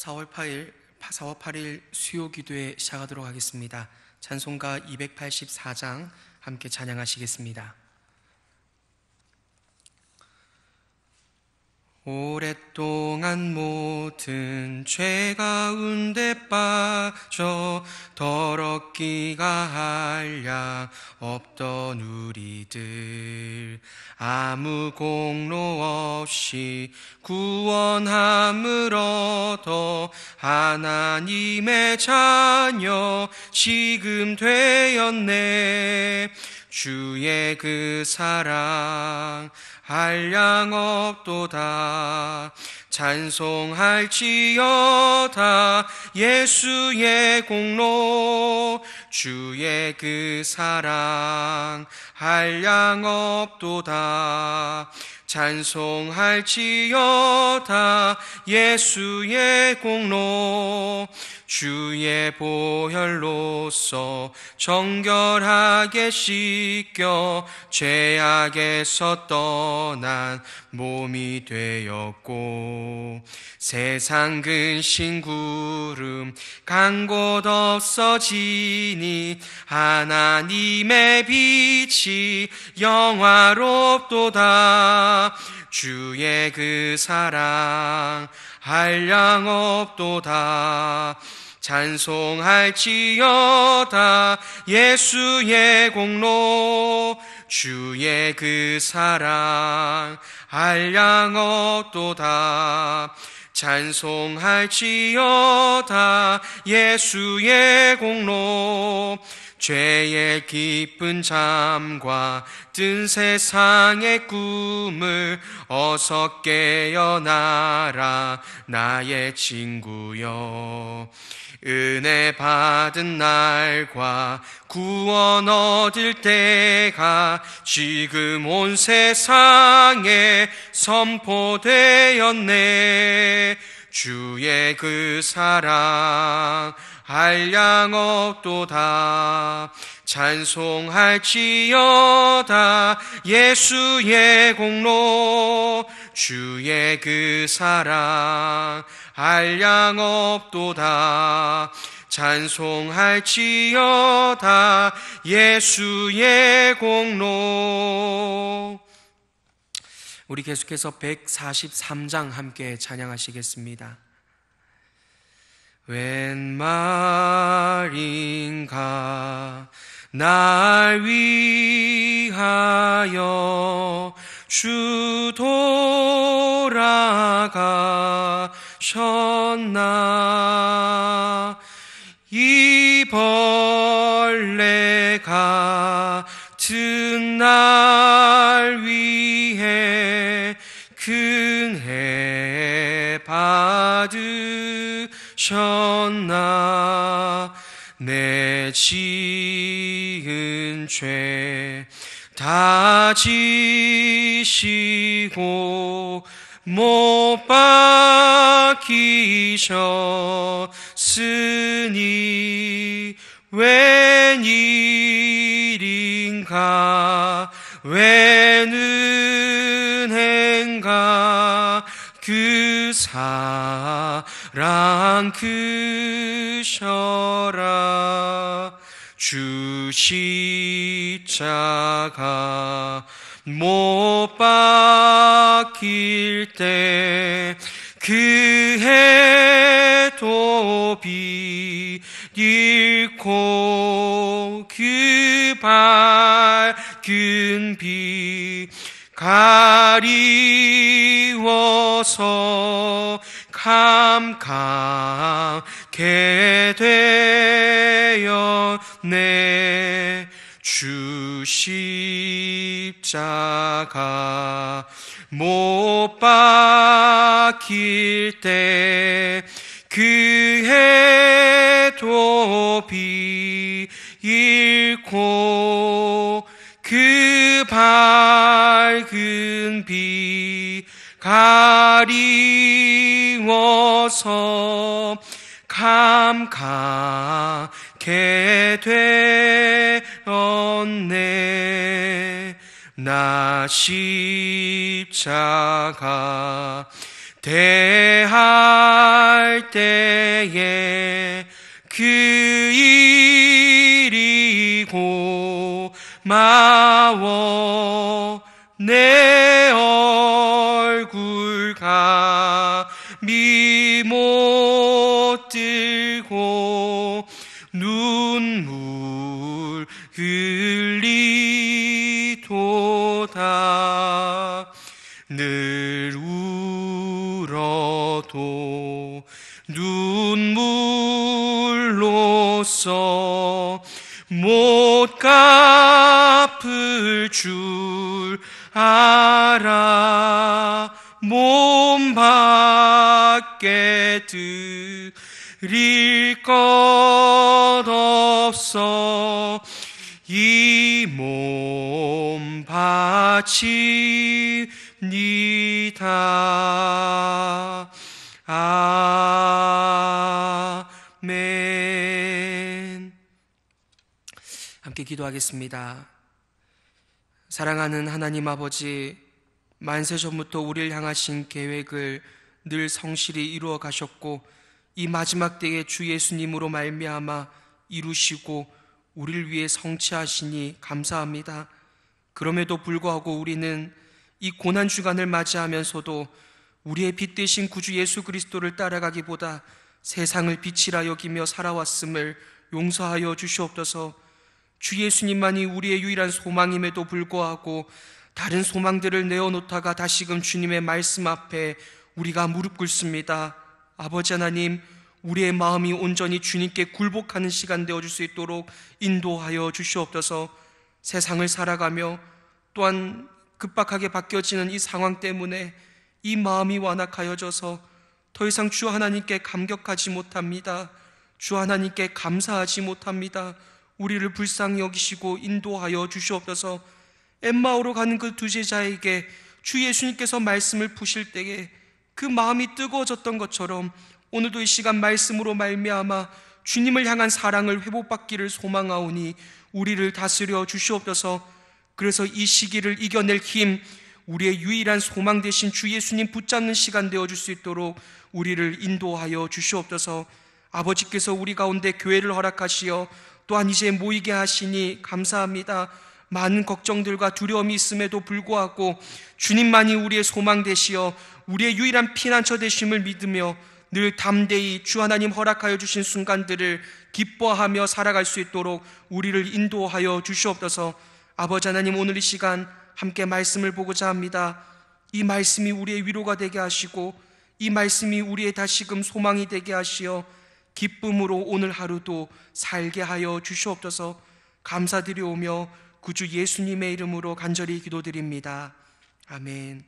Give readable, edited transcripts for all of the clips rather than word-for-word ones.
4월 8일 수요 기도회 시작하도록 하겠습니다. 찬송가 284장 함께 찬양하시겠습니다. 오랫동안 모든 죄 가운데 빠져 더럽기가 한량 없던 우리들, 아무 공로 없이 구원함을 얻어 하나님의 자녀 지금 되었네. 주의 그 사랑 한량 없도다. 찬송할지어다 예수의 공로, 주의 그 사랑 한량 없도다. 찬송할지어다 예수의 공로, 주의 보혈로서 정결하게 씻겨 죄악에서 떠난 몸이 되었고, 세상 근심 구름 간 곳 없어지니 하나님의 빛이 영화롭도다. 주의 그 사랑 한량 없도다. 찬송할지어다 예수의 공로, 주의 그 사랑 한량 없도다. 찬송할지어다 예수의 공로, 죄의 깊은 잠과 뜬 세상의 꿈을 어서 깨어나라 나의 친구여. 은혜 받은 날과 구원 얻을 때가 지금 온 세상에 선포되었네. 주의 그 사랑 한량 없도다. 찬송할지어다 예수의 공로, 주의 그 사랑 한량 없도다. 찬송할지어다 예수의 공로. 우리 계속해서 143장 함께 찬양하시겠습니다. 웬 말인가 날 위하여 주 돌아가셨나. 이 벌레 같은 날 위해 큰 해 받으셨나. 내 지은 죄 다 지시고 못 박히셨으니 웬일인가 웬 은혜인가 그 사랑 크셔라. 주 십자가 못 박힐 때 그 해도 빛 잃고 그 밝은 빛 가리워서 캄캄게 되었네. 주 십자가 못 박힐 때 그 해도 빛 잃고 그 밝은 빛 가리워서 캄캄게 되었네. 나 십자가 대할 할 때에 그 일이 고마워 내 얼굴 감히 못 들고 눈물 흘리도다. 늘 울어도 눈물로써 못 갚을 줄 알아. 몸 밖에 드릴 것 없어 이 몸 바칩니다. 아멘. 함께 기도하겠습니다. 사랑하는 하나님 아버지, 만세 전부터 우리를 향하신 계획을 늘 성실히 이루어 가셨고 이 마지막 때에 주 예수님으로 말미암아 이루시고 우리를 위해 성취하시니 감사합니다. 그럼에도 불구하고 우리는 이 고난 주간을 맞이하면서도 우리의 빛 되신 구주 예수 그리스도를 따라가기보다 세상을 빛이라 여기며 살아왔음을 용서하여 주시옵소서. 주 예수님만이 우리의 유일한 소망임에도 불구하고 다른 소망들을 내어놓다가 다시금 주님의 말씀 앞에 우리가 무릎 꿇습니다. 아버지 하나님, 우리의 마음이 온전히 주님께 굴복하는 시간 되어줄 수 있도록 인도하여 주시옵소서. 세상을 살아가며 또한 급박하게 바뀌어지는 이 상황 때문에 이 마음이 완악하여져서 더 이상 주 하나님께 감격하지 못합니다. 주 하나님께 감사하지 못합니다. 우리를 불쌍히 여기시고 인도하여 주시옵소서. 엠마오로 가는 그 두 제자에게 주 예수님께서 말씀을 푸실 때에 그 마음이 뜨거워졌던 것처럼 오늘도 이 시간 말씀으로 말미암아 주님을 향한 사랑을 회복받기를 소망하오니 우리를 다스려 주시옵소서. 그래서 이 시기를 이겨낼 힘, 우리의 유일한 소망 되신 주 예수님 붙잡는 시간 되어줄 수 있도록 우리를 인도하여 주시옵소서. 아버지께서 우리 가운데 교회를 허락하시어 또한 이제 모이게 하시니 감사합니다. 많은 걱정들과 두려움이 있음에도 불구하고 주님만이 우리의 소망 되시어 우리의 유일한 피난처 되심을 믿으며 늘 담대히 주 하나님 허락하여 주신 순간들을 기뻐하며 살아갈 수 있도록 우리를 인도하여 주시옵소서. 아버지 하나님, 오늘 이 시간 함께 말씀을 보고자 합니다. 이 말씀이 우리의 위로가 되게 하시고 이 말씀이 우리의 다시금 소망이 되게 하시어 기쁨으로 오늘 하루도 살게 하여 주시옵소서. 감사드리오며 구주 예수님의 이름으로 간절히 기도드립니다. 아멘.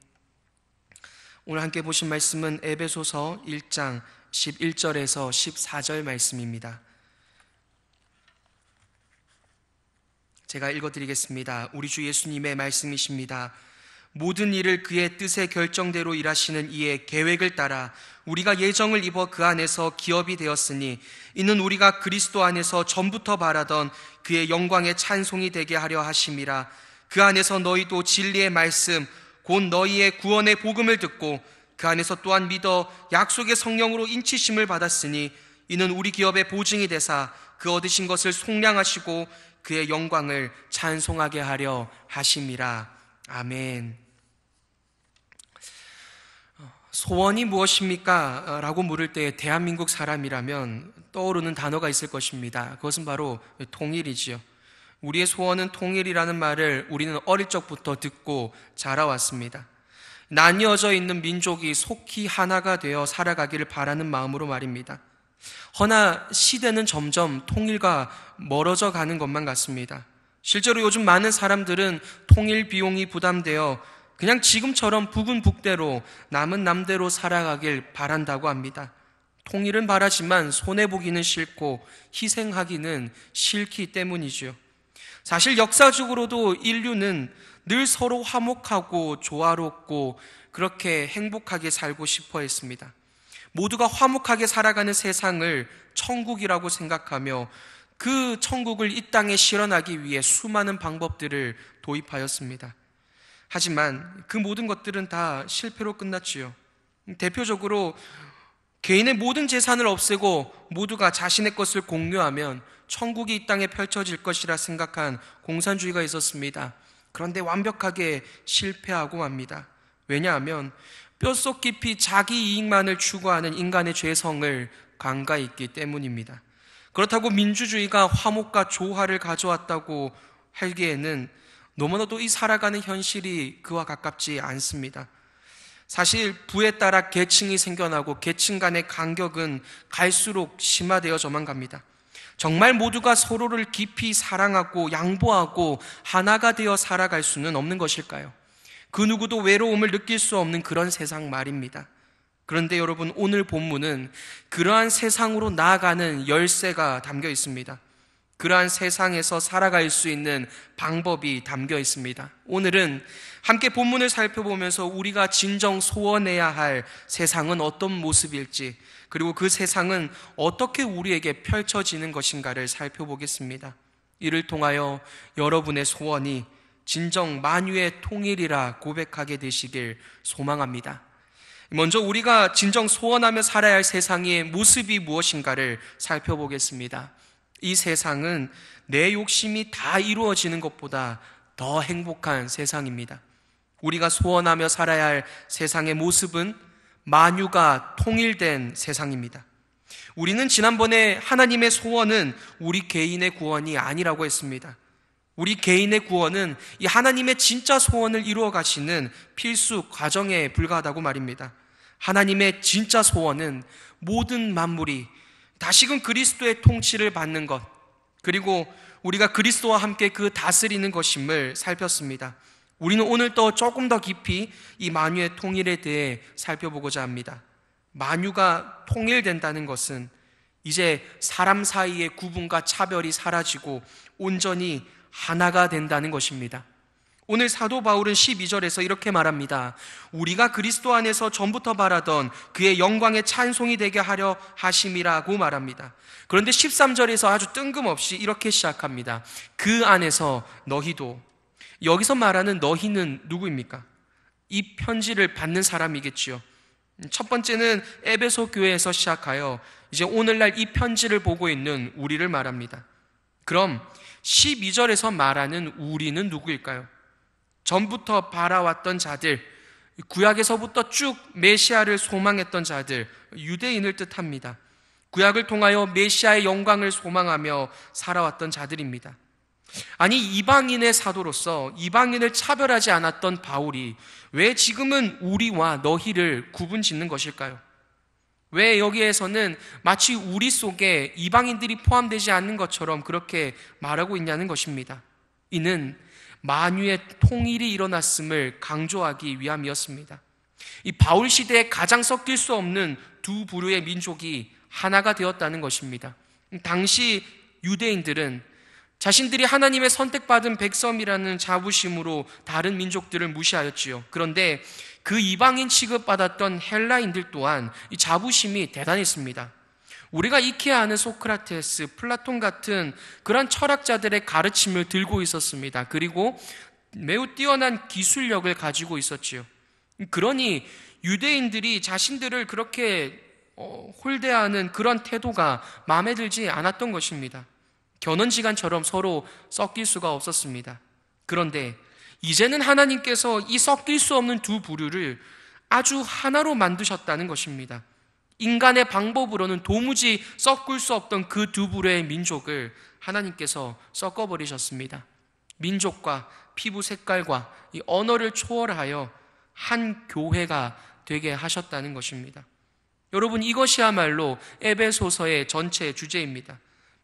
오늘 함께 보신 말씀은 에베소서 1장 11절에서 14절 말씀입니다. 제가 읽어드리겠습니다. 우리 주 예수님의 말씀이십니다. 모든 일을 그의 뜻의 결정대로 일하시는 이의 계획을 따라 우리가 예정을 입어 그 안에서 기업이 되었으니 이는 우리가 그리스도 안에서 전부터 바라던 그의 영광의 찬송이 되게 하려 하심이라. 그 안에서 너희도 진리의 말씀 곧 너희의 구원의 복음을 듣고 그 안에서 또한 믿어 약속의 성령으로 인치심을 받았으니 이는 우리 기업의 보증이 되사 그 얻으신 것을 속량하시고 그의 영광을 찬송하게 하려 하심이라. 아멘. 소원이 무엇입니까? 라고 물을 때 대한민국 사람이라면 떠오르는 단어가 있을 것입니다. 그것은 바로 통일이지요. 우리의 소원은 통일이라는 말을 우리는 어릴 적부터 듣고 자라왔습니다. 나뉘어져 있는 민족이 속히 하나가 되어 살아가기를 바라는 마음으로 말입니다. 허나 시대는 점점 통일과 멀어져 가는 것만 같습니다. 실제로 요즘 많은 사람들은 통일 비용이 부담되어 그냥 지금처럼 북은 북대로 남은 남대로 살아가길 바란다고 합니다. 통일은 바라지만 손해보기는 싫고 희생하기는 싫기 때문이죠. 사실 역사적으로도 인류는 늘 서로 화목하고 조화롭고 그렇게 행복하게 살고 싶어 했습니다. 모두가 화목하게 살아가는 세상을 천국이라고 생각하며 그 천국을 이 땅에 실현하기 위해 수많은 방법들을 도입하였습니다. 하지만 그 모든 것들은 다 실패로 끝났지요. 대표적으로 개인의 모든 재산을 없애고 모두가 자신의 것을 공유하면 천국이 이 땅에 펼쳐질 것이라 생각한 공산주의가 있었습니다. 그런데 완벽하게 실패하고 맙니다. 왜냐하면 뼛속 깊이 자기 이익만을 추구하는 인간의 죄성을 간과했기 때문입니다. 그렇다고 민주주의가 화목과 조화를 가져왔다고 하기에는 너무나도 이 살아가는 현실이 그와 가깝지 않습니다. 사실 부에 따라 계층이 생겨나고 계층 간의 간격은 갈수록 심화되어져만 갑니다. 정말 모두가 서로를 깊이 사랑하고 양보하고 하나가 되어 살아갈 수는 없는 것일까요? 그 누구도 외로움을 느낄 수 없는 그런 세상 말입니다. 그런데 여러분, 오늘 본문은 그러한 세상으로 나아가는 열쇠가 담겨 있습니다. 그러한 세상에서 살아갈 수 있는 방법이 담겨 있습니다. 오늘은 함께 본문을 살펴보면서 우리가 진정 소원해야 할 세상은 어떤 모습일지, 그리고 그 세상은 어떻게 우리에게 펼쳐지는 것인가를 살펴보겠습니다. 이를 통하여 여러분의 소원이 진정 만유의 통일이라 고백하게 되시길 소망합니다. 먼저 우리가 진정 소원하며 살아야 할 세상의 모습이 무엇인가를 살펴보겠습니다. 이 세상은 내 욕심이 다 이루어지는 것보다 더 행복한 세상입니다. 우리가 소원하며 살아야 할 세상의 모습은 만유가 통일된 세상입니다. 우리는 지난번에 하나님의 소원은 우리 개인의 구원이 아니라고 했습니다. 우리 개인의 구원은 이 하나님의 진짜 소원을 이루어 가시는 필수 과정에 불과하다고 말입니다. 하나님의 진짜 소원은 모든 만물이 다시금 그리스도의 통치를 받는 것, 그리고 우리가 그리스도와 함께 그 다스리는 것임을 살폈습니다. 우리는 오늘 또 조금 더 깊이 이 만유의 통일에 대해 살펴보고자 합니다. 만유가 통일된다는 것은 이제 사람 사이의 구분과 차별이 사라지고 온전히 하나가 된다는 것입니다. 오늘 사도 바울은 12절에서 이렇게 말합니다. 우리가 그리스도 안에서 전부터 바라던 그의 영광의 찬송이 되게 하려 하심이라고 말합니다. 그런데 13절에서 아주 뜬금없이 이렇게 시작합니다. 그 안에서 너희도. 여기서 말하는 너희는 누구입니까? 이 편지를 받는 사람이겠지요. 첫 번째는 에베소 교회에서 시작하여 이제 오늘날 이 편지를 보고 있는 우리를 말합니다. 그럼 12절에서 말하는 우리는 누구일까요? 전부터 바라왔던 자들, 구약에서부터 쭉 메시아를 소망했던 자들, 유대인을 뜻합니다. 구약을 통하여 메시아의 영광을 소망하며 살아왔던 자들입니다. 아니, 이방인의 사도로서 이방인을 차별하지 않았던 바울이 왜 지금은 우리와 너희를 구분 짓는 것일까요? 왜 여기에서는 마치 우리 속에 이방인들이 포함되지 않는 것처럼 그렇게 말하고 있냐는 것입니다. 이는 만유의 통일이 일어났음을 강조하기 위함이었습니다. 이 바울 시대에 가장 섞일 수 없는 두 부류의 민족이 하나가 되었다는 것입니다. 당시 유대인들은 자신들이 하나님의 선택받은 백성이라는 자부심으로 다른 민족들을 무시하였지요. 그런데 그 이방인 취급받았던 헬라인들 또한 이 자부심이 대단했습니다. 우리가 익히 아는 소크라테스, 플라톤 같은 그런 철학자들의 가르침을 들고 있었습니다. 그리고 매우 뛰어난 기술력을 가지고 있었지요. 그러니 유대인들이 자신들을 그렇게 홀대하는 그런 태도가 마음에 들지 않았던 것입니다. 견원지간처럼 서로 섞일 수가 없었습니다. 그런데 이제는 하나님께서 이 섞일 수 없는 두 부류를 아주 하나로 만드셨다는 것입니다. 인간의 방법으로는 도무지 섞을 수 없던 그 두 부류의 민족을 하나님께서 섞어버리셨습니다. 민족과 피부 색깔과 이 언어를 초월하여 한 교회가 되게 하셨다는 것입니다. 여러분, 이것이야말로 에베소서의 전체 주제입니다.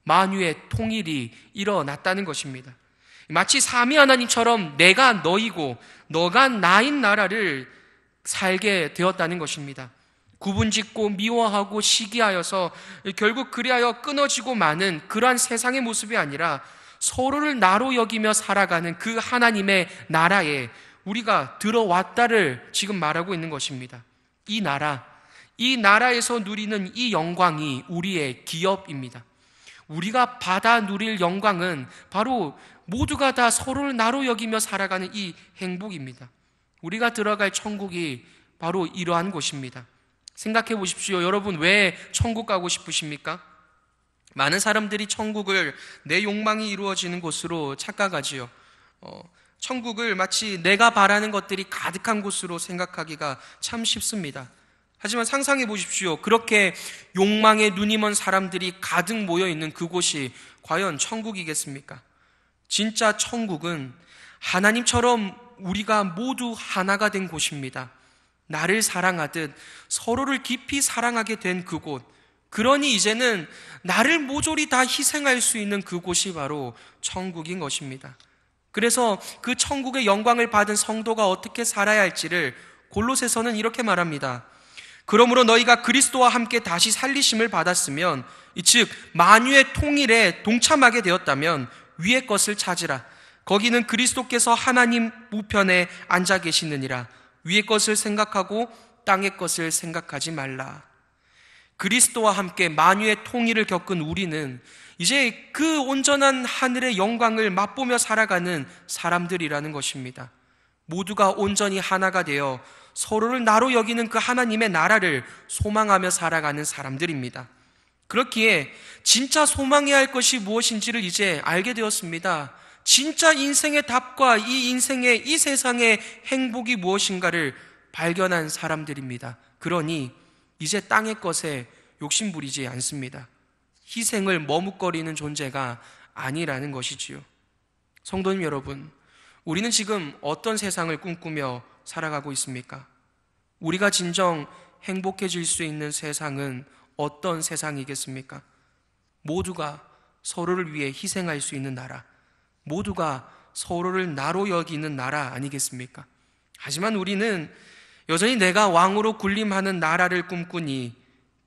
만유의 통일이 일어났다는 것입니다. 마치 삼위 하나님처럼 내가 너이고 너가 나인 나라를 살게 되었다는 것입니다. 구분짓고 미워하고 시기하여서 결국 그리하여 끊어지고 마는 그러한 세상의 모습이 아니라 서로를 나로 여기며 살아가는 그 하나님의 나라에 우리가 들어왔다를 지금 말하고 있는 것입니다. 이 나라에서 누리는 이 영광이 우리의 기업입니다. 우리가 받아 누릴 영광은 바로 모두가 다 서로를 나로 여기며 살아가는 이 행복입니다. 우리가 들어갈 천국이 바로 이러한 곳입니다. 생각해 보십시오. 여러분, 왜 천국 가고 싶으십니까? 많은 사람들이 천국을 내 욕망이 이루어지는 곳으로 착각하지요. 천국을 마치 내가 바라는 것들이 가득한 곳으로 생각하기가 참 쉽습니다. 하지만 상상해 보십시오. 그렇게 욕망에 눈이 먼 사람들이 가득 모여 있는 그곳이 과연 천국이겠습니까? 진짜 천국은 하나님처럼 우리가 모두 하나가 된 곳입니다. 나를 사랑하듯 서로를 깊이 사랑하게 된 그곳, 그러니 이제는 나를 모조리 다 희생할 수 있는 그곳이 바로 천국인 것입니다. 그래서 그 천국의 영광을 받은 성도가 어떻게 살아야 할지를 골로새서는 이렇게 말합니다. 그러므로 너희가 그리스도와 함께 다시 살리심을 받았으면, 즉 만유의 통일에 동참하게 되었다면 위의 것을 찾으라. 거기는 그리스도께서 하나님 우편에 앉아 계시느니라. 위의 것을 생각하고 땅의 것을 생각하지 말라. 그리스도와 함께 만유의 통일을 겪은 우리는 이제 그 온전한 하늘의 영광을 맛보며 살아가는 사람들이라는 것입니다. 모두가 온전히 하나가 되어 서로를 나로 여기는 그 하나님의 나라를 소망하며 살아가는 사람들입니다. 그렇기에 진짜 소망해야 할 것이 무엇인지를 이제 알게 되었습니다. 진짜 인생의 답과 이 인생의, 이 세상의 행복이 무엇인가를 발견한 사람들입니다. 그러니 이제 땅의 것에 욕심 부리지 않습니다. 희생을 머뭇거리는 존재가 아니라는 것이지요. 성도님 여러분, 우리는 지금 어떤 세상을 꿈꾸며 살아가고 있습니까? 우리가 진정 행복해질 수 있는 세상은 어떤 세상이겠습니까? 모두가 서로를 위해 희생할 수 있는 나라, 모두가 서로를 나로 여기는 나라 아니겠습니까? 하지만 우리는 여전히 내가 왕으로 군림하는 나라를 꿈꾸니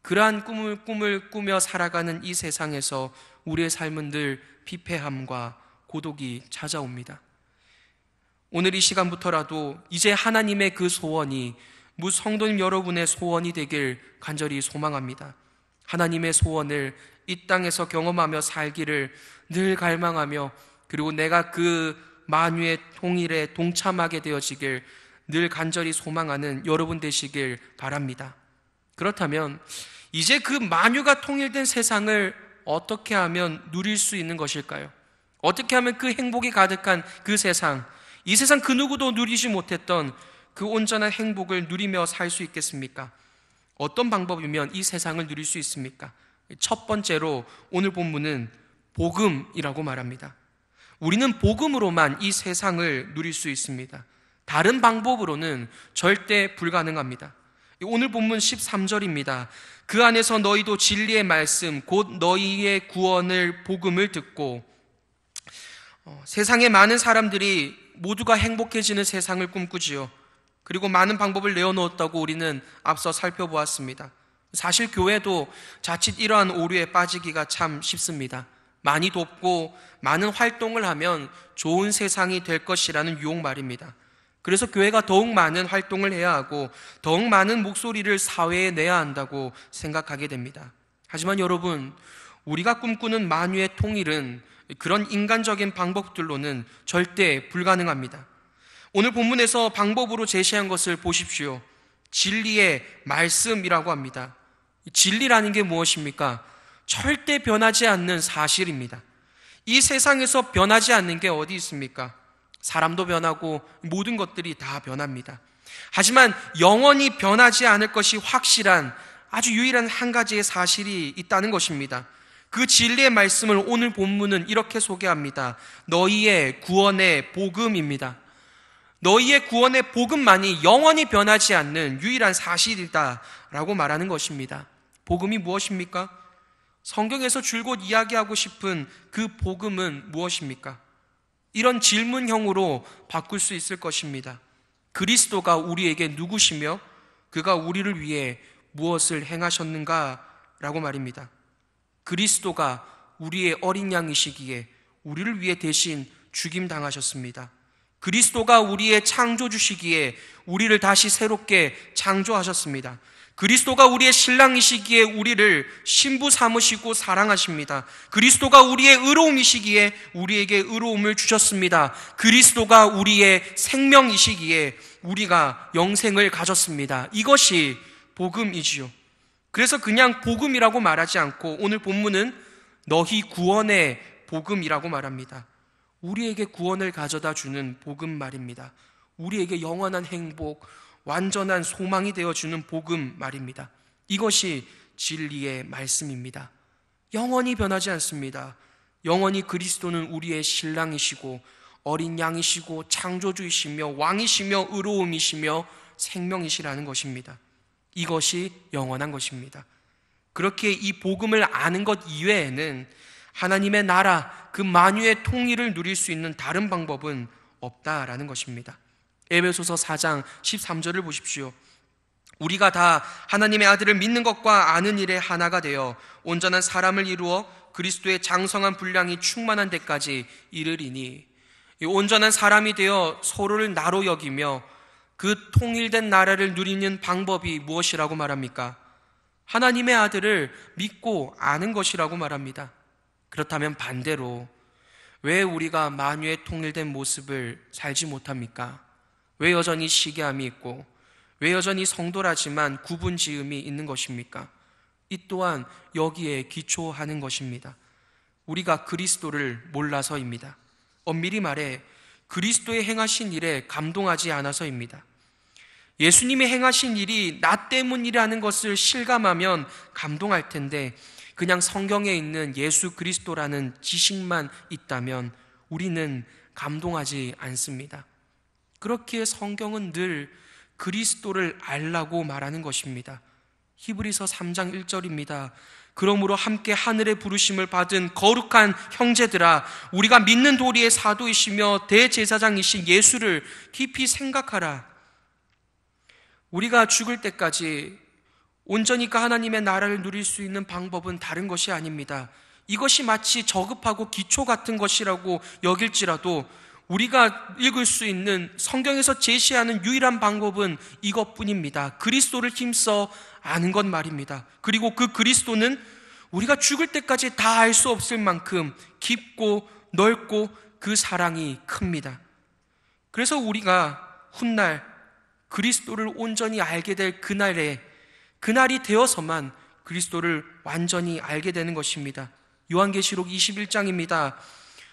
그러한 꿈을 꾸며 살아가는 이 세상에서 우리의 삶은 늘 피폐함과 고독이 찾아옵니다. 오늘 이 시간부터라도 이제 하나님의 그 소원이 성도님 여러분의 소원이 되길 간절히 소망합니다. 하나님의 소원을 이 땅에서 경험하며 살기를 늘 갈망하며, 그리고 내가 그 만유의 통일에 동참하게 되어지길 늘 간절히 소망하는 여러분 되시길 바랍니다. 그렇다면 이제 그 만유가 통일된 세상을 어떻게 하면 누릴 수 있는 것일까요? 어떻게 하면 그 행복이 가득한 그 세상, 이 세상 그 누구도 누리지 못했던 그 온전한 행복을 누리며 살 수 있겠습니까? 어떤 방법이면 이 세상을 누릴 수 있습니까? 첫 번째로 오늘 본문은 복음이라고 말합니다. 우리는 복음으로만 이 세상을 누릴 수 있습니다. 다른 방법으로는 절대 불가능합니다. 오늘 본문 13절입니다. 그 안에서 너희도 진리의 말씀 곧 너희의 구원을 복음을 듣고, 세상에 많은 사람들이 모두가 행복해지는 세상을 꿈꾸지요. 그리고 많은 방법을 내어놓았다고 우리는 앞서 살펴보았습니다. 사실 교회도 자칫 이러한 오류에 빠지기가 참 쉽습니다. 많이 돕고 많은 활동을 하면 좋은 세상이 될 것이라는 유혹 말입니다. 그래서 교회가 더욱 많은 활동을 해야 하고 더욱 많은 목소리를 사회에 내야 한다고 생각하게 됩니다. 하지만 여러분, 우리가 꿈꾸는 만유의 통일은 그런 인간적인 방법들로는 절대 불가능합니다. 오늘 본문에서 방법으로 제시한 것을 보십시오. 진리의 말씀이라고 합니다. 진리라는 게 무엇입니까? 절대 변하지 않는 사실입니다. 이 세상에서 변하지 않는 게 어디 있습니까? 사람도 변하고 모든 것들이 다 변합니다. 하지만 영원히 변하지 않을 것이 확실한 아주 유일한 한 가지의 사실이 있다는 것입니다. 그 진리의 말씀을 오늘 본문은 이렇게 소개합니다. 너희의 구원의 복음입니다. 너희의 구원의 복음만이 영원히 변하지 않는 유일한 사실이다라고 말하는 것입니다. 복음이 무엇입니까? 성경에서 줄곧 이야기하고 싶은 그 복음은 무엇입니까? 이런 질문형으로 바꿀 수 있을 것입니다. 그리스도가 우리에게 누구시며 그가 우리를 위해 무엇을 행하셨는가라고 말입니다. 그리스도가 우리의 어린 양이시기에 우리를 위해 대신 죽임당하셨습니다. 그리스도가 우리의 창조주시기에 우리를 다시 새롭게 창조하셨습니다. 그리스도가 우리의 신랑이시기에 우리를 신부 삼으시고 사랑하십니다. 그리스도가 우리의 의로움이시기에 우리에게 의로움을 주셨습니다. 그리스도가 우리의 생명이시기에 우리가 영생을 가졌습니다. 이것이 복음이지요. 그래서 그냥 복음이라고 말하지 않고 오늘 본문은 너희 구원의 복음이라고 말합니다. 우리에게 구원을 가져다 주는 복음 말입니다. 우리에게 영원한 행복, 완전한 소망이 되어주는 복음 말입니다. 이것이 진리의 말씀입니다. 영원히 변하지 않습니다. 영원히 그리스도는 우리의 신랑이시고 어린 양이시고 창조주이시며 왕이시며 의로움이시며 생명이시라는 것입니다. 이것이 영원한 것입니다. 그렇게 이 복음을 아는 것 이외에는 하나님의 나라, 그 만유의 통일을 누릴 수 있는 다른 방법은 없다라는 것입니다. 에베소서 4장 13절을 보십시오. 우리가 다 하나님의 아들을 믿는 것과 아는 일에 하나가 되어 온전한 사람을 이루어 그리스도의 장성한 분량이 충만한 데까지 이르리니, 이 온전한 사람이 되어 서로를 나로 여기며 그 통일된 나라를 누리는 방법이 무엇이라고 말합니까? 하나님의 아들을 믿고 아는 것이라고 말합니다. 그렇다면 반대로 왜 우리가 만유의 통일된 모습을 살지 못합니까? 왜 여전히 시기함이 있고 왜 여전히 성도라지만 구분 지음이 있는 것입니까? 이 또한 여기에 기초하는 것입니다. 우리가 그리스도를 몰라서입니다. 엄밀히 말해 그리스도의 행하신 일에 감동하지 않아서입니다. 예수님이 행하신 일이 나 때문이라는 것을 실감하면 감동할 텐데 그냥 성경에 있는 예수 그리스도라는 지식만 있다면 우리는 감동하지 않습니다. 그렇기에 성경은 늘 그리스도를 알라고 말하는 것입니다. 히브리서 3장 1절입니다. 그러므로 함께 하늘의 부르심을 받은 거룩한 형제들아, 우리가 믿는 도리의 사도이시며 대제사장이신 예수를 깊이 생각하라. 우리가 죽을 때까지 온전히 그 하나님의 나라를 누릴 수 있는 방법은 다른 것이 아닙니다. 이것이 마치 저급하고 기초 같은 것이라고 여길지라도 우리가 읽을 수 있는 성경에서 제시하는 유일한 방법은 이것뿐입니다. 그리스도를 힘써 아는 것 말입니다. 그리고 그 그리스도는 우리가 죽을 때까지 다 알 수 없을 만큼 깊고 넓고 그 사랑이 큽니다. 그래서 우리가 훗날 그리스도를 온전히 알게 될 그날이 되어서만 그리스도를 완전히 알게 되는 것입니다. 요한계시록 21장입니다.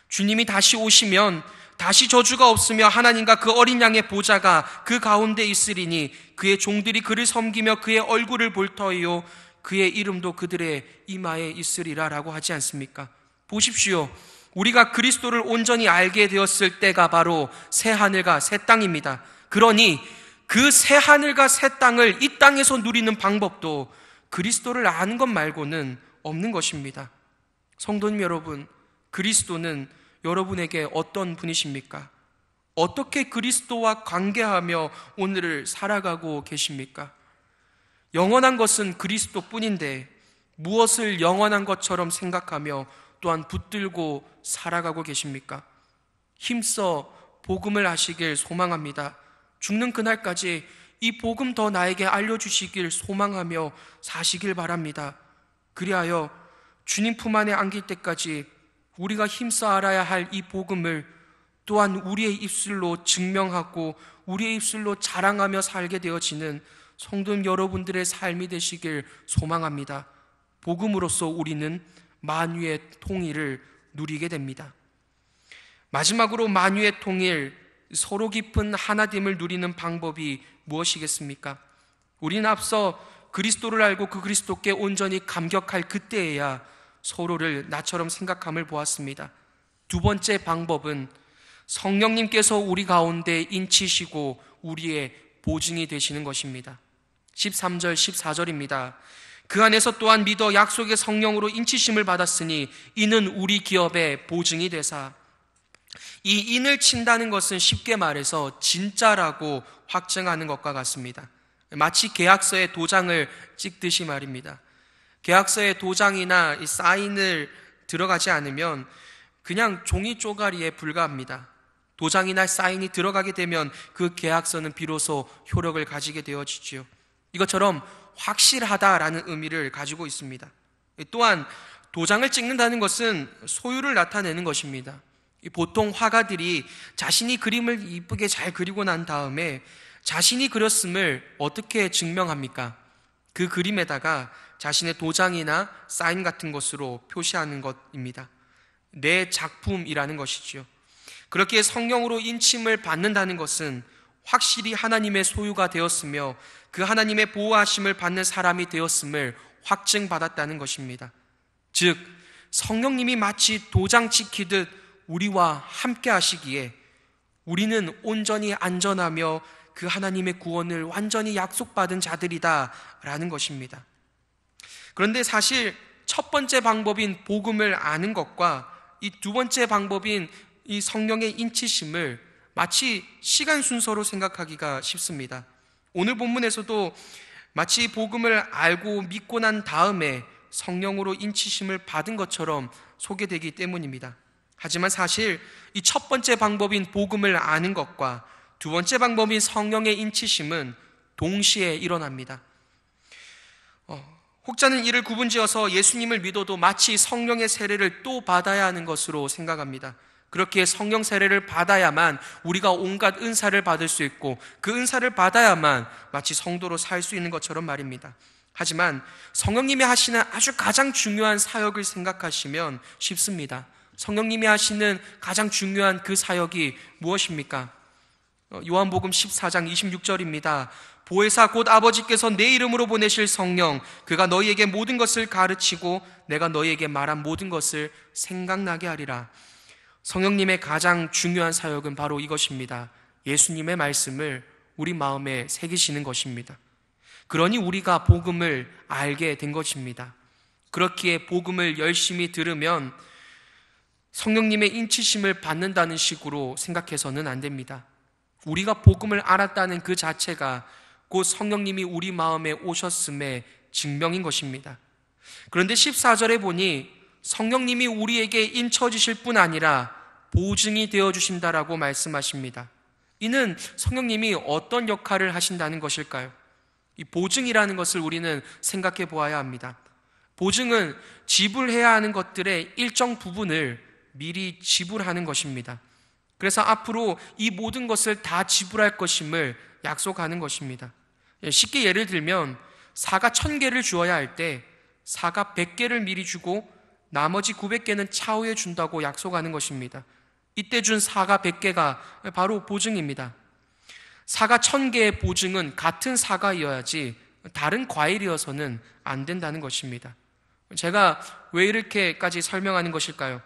주님이 다시 오시면 다시 저주가 없으며 하나님과 그 어린 양의 보좌가 그 가운데 있으리니 그의 종들이 그를 섬기며 그의 얼굴을 볼 터이요 그의 이름도 그들의 이마에 있으리라 라고 하지 않습니까? 보십시오. 우리가 그리스도를 온전히 알게 되었을 때가 바로 새 하늘과 새 땅입니다. 그러니 그 새 하늘과 새 땅을 이 땅에서 누리는 방법도 그리스도를 아는 것 말고는 없는 것입니다. 성도님 여러분, 그리스도는 여러분에게 어떤 분이십니까? 어떻게 그리스도와 관계하며 오늘을 살아가고 계십니까? 영원한 것은 그리스도뿐인데 무엇을 영원한 것처럼 생각하며 또한 붙들고 살아가고 계십니까? 힘써 복음을 아시길 소망합니다. 죽는 그날까지 이 복음 더 나에게 알려주시길 소망하며 사시길 바랍니다. 그리하여 주님 품 안에 안길 때까지 우리가 힘써 알아야 할 이 복음을 또한 우리의 입술로 증명하고 우리의 입술로 자랑하며 살게 되어지는 성도 여러분들의 삶이 되시길 소망합니다. 복음으로써 우리는 만유의 통일을 누리게 됩니다. 마지막으로 만유의 통일, 서로 깊은 하나됨을 누리는 방법이 무엇이겠습니까? 우리는 앞서 그리스도를 알고 그 그리스도께 온전히 감격할 그때에야 서로를 나처럼 생각함을 보았습니다. 두 번째 방법은 성령님께서 우리 가운데 인치시고 우리의 보증이 되시는 것입니다. 13절 14절입니다. 그 안에서 또한 믿어 약속의 성령으로 인치심을 받았으니 이는 우리 기업의 보증이 되사. 이 인을 친다는 것은 쉽게 말해서 진짜라고 확증하는 것과 같습니다. 마치 계약서에 도장을 찍듯이 말입니다. 계약서에 도장이나 이 사인을 들어가지 않으면 그냥 종이 쪼가리에 불과합니다. 도장이나 사인이 들어가게 되면 그 계약서는 비로소 효력을 가지게 되어지지요. 이것처럼 확실하다라는 의미를 가지고 있습니다. 또한 도장을 찍는다는 것은 소유를 나타내는 것입니다. 보통 화가들이 자신이 그림을 이쁘게 잘 그리고 난 다음에 자신이 그렸음을 어떻게 증명합니까? 그 그림에다가 자신의 도장이나 사인 같은 것으로 표시하는 것입니다. 내 작품이라는 것이지요. 그렇게 성령으로 인침을 받는다는 것은 확실히 하나님의 소유가 되었으며 그 하나님의 보호하심을 받는 사람이 되었음을 확증받았다는 것입니다. 즉 성령님이 마치 도장 찍히듯 우리와 함께 하시기에 우리는 온전히 안전하며 그 하나님의 구원을 완전히 약속받은 자들이다 라는 것입니다. 그런데 사실 첫 번째 방법인 복음을 아는 것과 이 두 번째 방법인 이 성령의 인치심을 마치 시간 순서로 생각하기가 쉽습니다. 오늘 본문에서도 마치 복음을 알고 믿고 난 다음에 성령으로 인치심을 받은 것처럼 소개되기 때문입니다. 하지만 사실 이 첫 번째 방법인 복음을 아는 것과 두 번째 방법인 성령의 인치심은 동시에 일어납니다. 혹자는 이를 구분지어서 예수님을 믿어도 마치 성령의 세례를 또 받아야 하는 것으로 생각합니다. 그렇게 성령 세례를 받아야만 우리가 온갖 은사를 받을 수 있고 그 은사를 받아야만 마치 성도로 살 수 있는 것처럼 말입니다. 하지만 성령님이 하시는 아주 가장 중요한 사역을 생각하시면 쉽습니다. 성령님이 하시는 가장 중요한 그 사역이 무엇입니까? 요한복음 14장 26절입니다. 보혜사 곧 아버지께서 내 이름으로 보내실 성령, 그가 너희에게 모든 것을 가르치고 내가 너희에게 말한 모든 것을 생각나게 하리라. 성령님의 가장 중요한 사역은 바로 이것입니다. 예수님의 말씀을 우리 마음에 새기시는 것입니다. 그러니 우리가 복음을 알게 된 것입니다. 그렇기에 복음을 열심히 들으면 성령님의 인치심을 받는다는 식으로 생각해서는 안 됩니다. 우리가 복음을 알았다는 그 자체가 곧 성령님이 우리 마음에 오셨음의 증명인 것입니다. 그런데 14절에 보니 성령님이 우리에게 인쳐주실 뿐 아니라 보증이 되어주신다라고 말씀하십니다. 이는 성령님이 어떤 역할을 하신다는 것일까요? 이 보증이라는 것을 우리는 생각해 보아야 합니다. 보증은 지불해야 하는 것들의 일정 부분을 미리 지불하는 것입니다. 그래서 앞으로 이 모든 것을 다 지불할 것임을 약속하는 것입니다. 쉽게 예를 들면 사과 1000개를 주어야 할 때 사과 100개를 미리 주고 나머지 900개는 차후에 준다고 약속하는 것입니다. 이때 준 사과 100개가 바로 보증입니다. 사과 1000개의 보증은 같은 사과이어야지 다른 과일이어서는 안 된다는 것입니다. 제가 왜 이렇게까지 설명하는 것일까요?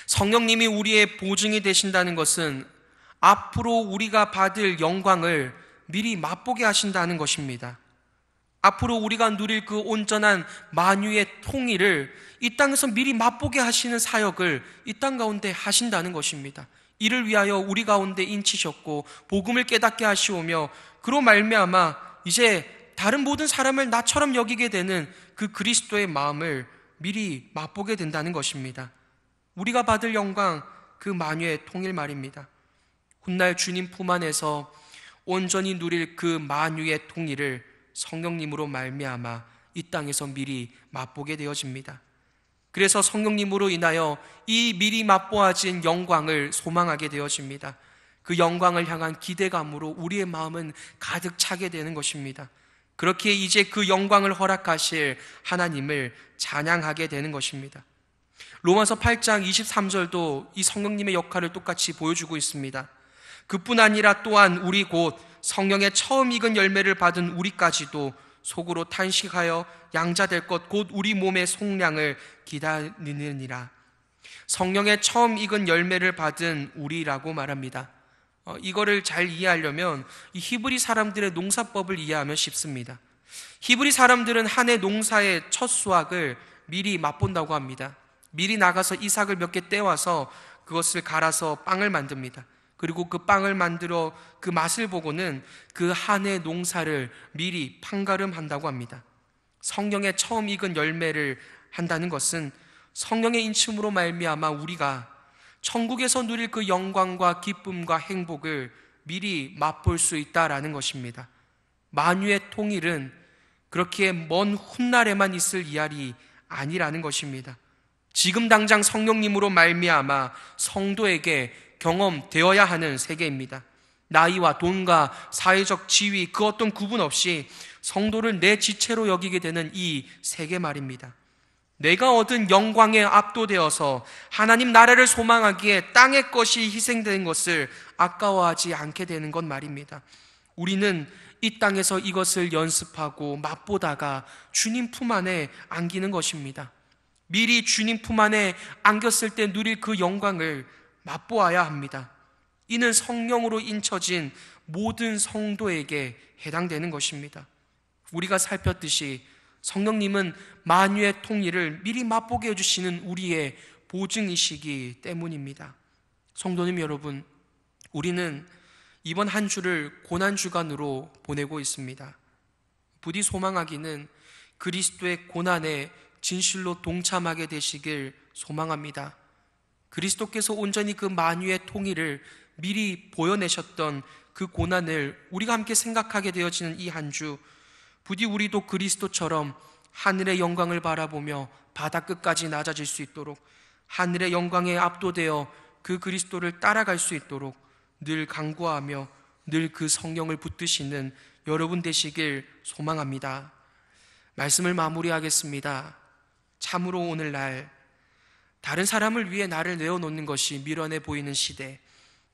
성령님이 우리의 보증이 되신다는 것은 앞으로 우리가 받을 영광을 미리 맛보게 하신다는 것입니다. 앞으로 우리가 누릴 그 온전한 만유의 통일을 이 땅에서 미리 맛보게 하시는 사역을 이 땅 가운데 하신다는 것입니다. 이를 위하여 우리 가운데 인치셨고 복음을 깨닫게 하시오며 그로 말미암아 이제 다른 모든 사람을 나처럼 여기게 되는 그 그리스도의 마음을 미리 맛보게 된다는 것입니다. 우리가 받을 영광, 그 만유의 통일 말입니다. 훗날 주님 품 안에서 온전히 누릴 그 만유의 통일을 성령님으로 말미암아 이 땅에서 미리 맛보게 되어집니다. 그래서 성령님으로 인하여 이 미리 맛보아진 영광을 소망하게 되어집니다. 그 영광을 향한 기대감으로 우리의 마음은 가득 차게 되는 것입니다. 그렇게 이제 그 영광을 허락하실 하나님을 찬양하게 되는 것입니다. 로마서 8장 23절도 이 성령님의 역할을 똑같이 보여주고 있습니다. 그뿐 아니라 또한 우리 곧 성령의 처음 익은 열매를 받은 우리까지도 속으로 탄식하여 양자될 것 곧 우리 몸의 속량을 기다리느니라. 성령의 처음 익은 열매를 받은 우리라고 말합니다. 이거를 잘 이해하려면 이 히브리 사람들의 농사법을 이해하면 쉽습니다. 히브리 사람들은 한 해 농사의 첫 수확을 미리 맛본다고 합니다. 미리 나가서 이삭을 몇 개 떼와서 그것을 갈아서 빵을 만듭니다. 그리고 그 빵을 만들어 그 맛을 보고는 그 한 해 농사를 미리 판가름한다고 합니다. 성령의 처음 익은 열매를 한다는 것은 성령의 인침으로 말미암아 우리가 천국에서 누릴 그 영광과 기쁨과 행복을 미리 맛볼 수 있다라는 것입니다. 만유의 통일은 그렇게 먼 훗날에만 있을 이야기 아니라는 것입니다. 지금 당장 성령님으로 말미암아 성도에게 경험되어야 하는 세계입니다. 나이와 돈과 사회적 지위 그 어떤 구분 없이 성도를 내 지체로 여기게 되는 이 세계 말입니다. 내가 얻은 영광에 압도되어서 하나님 나라를 소망하기에 땅의 것이 희생된 것을 아까워하지 않게 되는 것 말입니다. 우리는 이 땅에서 이것을 연습하고 맛보다가 주님 품 안에 안기는 것입니다. 미리 주님 품 안에 안겼을 때 누릴 그 영광을 맛보아야 합니다. 이는 성령으로 인쳐진 모든 성도에게 해당되는 것입니다. 우리가 살폈듯이 성령님은 만유의 통일을 미리 맛보게 해주시는 우리의 보증이시기 때문입니다. 성도님 여러분, 우리는 이번 한 주를 고난주간으로 보내고 있습니다. 부디 소망하기는 그리스도의 고난에 진실로 동참하게 되시길 소망합니다. 그리스도께서 온전히 그 만유의 통일을 미리 보여내셨던 그 고난을 우리가 함께 생각하게 되어지는 이 한 주, 부디 우리도 그리스도처럼 하늘의 영광을 바라보며 바다 끝까지 낮아질 수 있도록, 하늘의 영광에 압도되어 그 그리스도를 따라갈 수 있도록 늘 간구하며 늘 그 성령을 붙드시는 여러분 되시길 소망합니다. 말씀을 마무리하겠습니다. 참으로 오늘날 다른 사람을 위해 나를 내어놓는 것이 미련해 보이는 시대,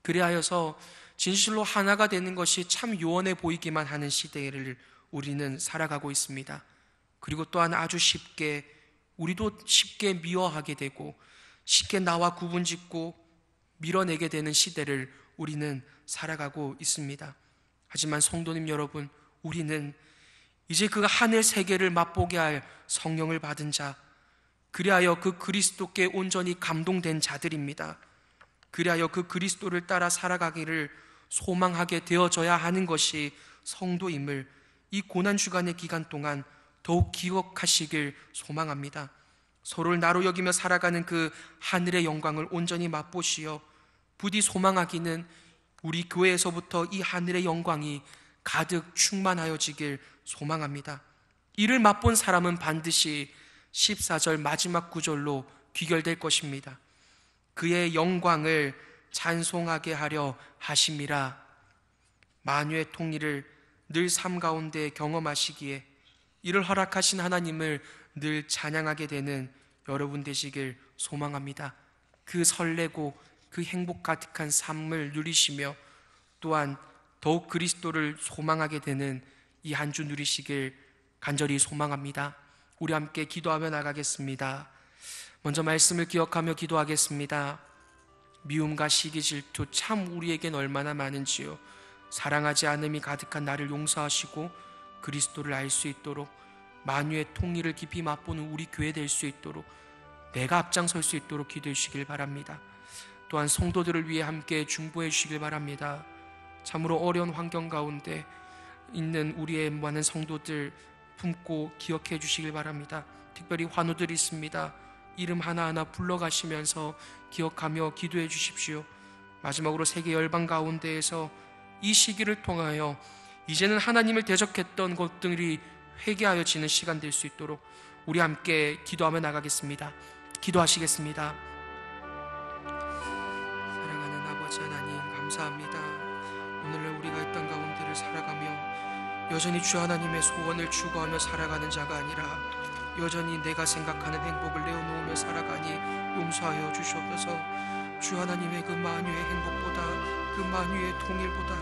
그리하여서 진실로 하나가 되는 것이 참 요원해 보이기만 하는 시대를 우리는 살아가고 있습니다. 그리고 또한 아주 쉽게, 우리도 쉽게 미워하게 되고 쉽게 나와 구분짓고 밀어내게 되는 시대를 우리는 살아가고 있습니다. 하지만 성도님 여러분, 우리는 이제 그 하늘 세계를 맛보게 할 성령을 받은 자, 그리하여 그 그리스도께 온전히 감동된 자들입니다. 그리하여 그 그리스도를 따라 살아가기를 소망하게 되어져야 하는 것이 성도임을 이 고난주간의 기간 동안 더욱 기억하시길 소망합니다. 서로를 나로 여기며 살아가는 그 하늘의 영광을 온전히 맛보시어 부디 소망하기는 우리 교회에서부터 이 하늘의 영광이 가득 충만하여지길 소망합니다. 이를 맛본 사람은 반드시 14절 마지막 구절로 귀결될 것입니다. 그의 영광을 찬송하게 하려 하심이라. 만유의 통일을 늘 삶 가운데 경험하시기에 이를 허락하신 하나님을 늘 찬양하게 되는 여러분 되시길 소망합니다. 그 설레고 그 행복 가득한 삶을 누리시며 또한 더욱 그리스도를 소망하게 되는 이 한 주 누리시길 간절히 소망합니다. 우리 함께 기도하며 나가겠습니다. 먼저 말씀을 기억하며 기도하겠습니다. 미움과 시기 질투 참 우리에겐 얼마나 많은지요. 사랑하지 않음이 가득한 나를 용서하시고 그리스도를 알 수 있도록, 만유의 통일을 깊이 맛보는 우리 교회 될 수 있도록, 내가 앞장설 수 있도록 기도해 주시길 바랍니다. 또한 성도들을 위해 함께 중보해 주시길 바랍니다. 참으로 어려운 환경 가운데 있는 우리의 많은 성도들 품고 기억해 주시길 바랍니다. 특별히 환우들이 있습니다. 이름 하나하나 불러가시면서 기억하며 기도해 주십시오. 마지막으로 세계 열방 가운데에서 이 시기를 통하여 이제는 하나님을 대적했던 것들이 회개하여지는 시간 될 수 있도록 우리 함께 기도하며 나가겠습니다. 기도하시겠습니다. 사랑하는 아버지 하나님, 감사합니다. 오늘날 우리가 이 땅 가운데를 살아가며 여전히 주 하나님의 소원을 추구하며 살아가는 자가 아니라 여전히 내가 생각하는 행복을 내어놓으며 살아가니 용서하여 주시옵소서. 주 하나님의 그 만유의 행복보다, 그 만유의 통일보다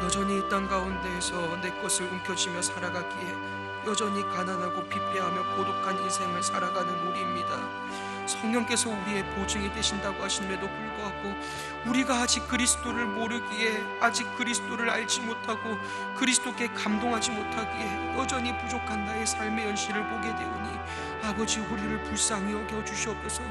여전히 이 땅 가운데에서 내 것을 움켜쥐며 살아가기에 여전히 가난하고 피폐하며 고독한 인생을 살아가는 우리입니다. 성령께서 우리의 보증이 되신다고 하심에도 불구하고 우리가 아직 그리스도를 모르기에, 아직 그리스도를 알지 못하고 그리스도께 감동하지 못하기에 여전히 부족한 나의 삶의 현실을 보게 되오니 아버지, 우리를 불쌍히 여겨 주시옵소서.